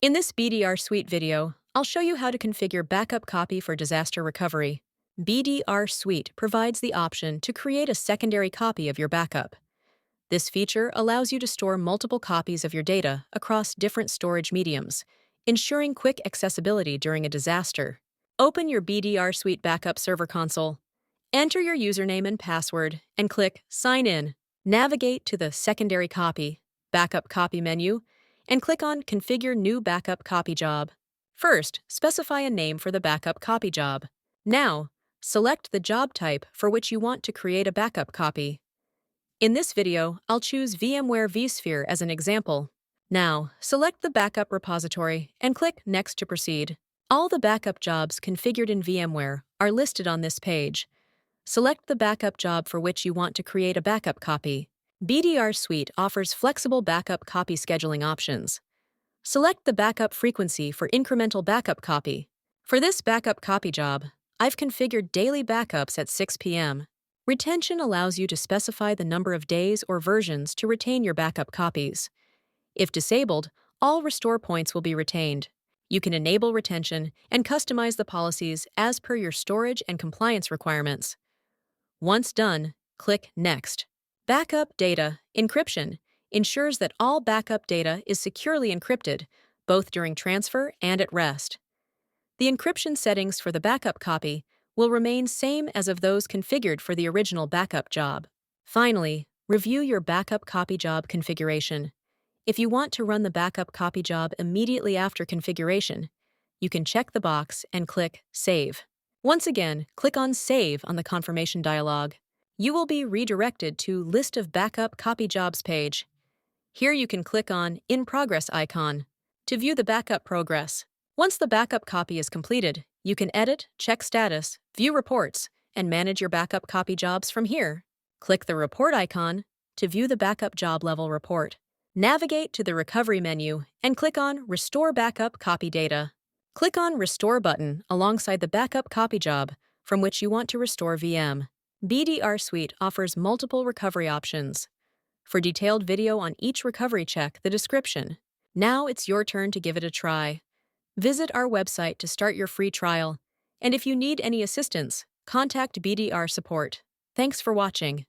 In this BDR Suite video, I'll show you how to configure backup copy for disaster recovery. BDR Suite provides the option to create a secondary copy of your backup. This feature allows you to store multiple copies of your data across different storage mediums, ensuring quick accessibility during a disaster. Open your BDR Suite Backup Server console. Enter your username and password and click Sign In. Navigate to the Secondary Copy, Backup Copy menu, and click on Configure New Backup Copy Job. First, specify a name for the backup copy job. Now, select the job type for which you want to create a backup copy. In this video, I'll choose VMware vSphere as an example. Now, select the backup repository and click Next to proceed. All the backup jobs configured in VMware are listed on this page. Select the backup job for which you want to create a backup copy. BDR Suite offers flexible backup copy scheduling options. Select the backup frequency for incremental backup copy. For this backup copy job, I've configured daily backups at 6 p.m. Retention allows you to specify the number of days or versions to retain your backup copies. If disabled, all restore points will be retained. You can enable retention and customize the policies as per your storage and compliance requirements. Once done, click Next. Backup data encryption ensures that all backup data is securely encrypted, both during transfer and at rest. The encryption settings for the backup copy will remain same as of those configured for the original backup job. Finally, review your backup copy job configuration. If you want to run the backup copy job immediately after configuration, you can check the box and click Save. Once again, click on Save on the confirmation dialog. You will be redirected to List of Backup Copy Jobs page. Here you can click on In Progress icon to view the backup progress. Once the backup copy is completed, you can edit, check status, view reports, and manage your backup copy jobs from here. Click the Report icon to view the backup job level report. Navigate to the Recovery menu and click on Restore Backup Copy Data. Click on Restore button alongside the backup copy job from which you want to restore VM. BDR Suite offers multiple recovery options. For detailed video on each recovery, check the description. Now it's your turn to give it a try. Visit our website to start your free trial, and if you need any assistance, contact BDR Support. Thanks for watching.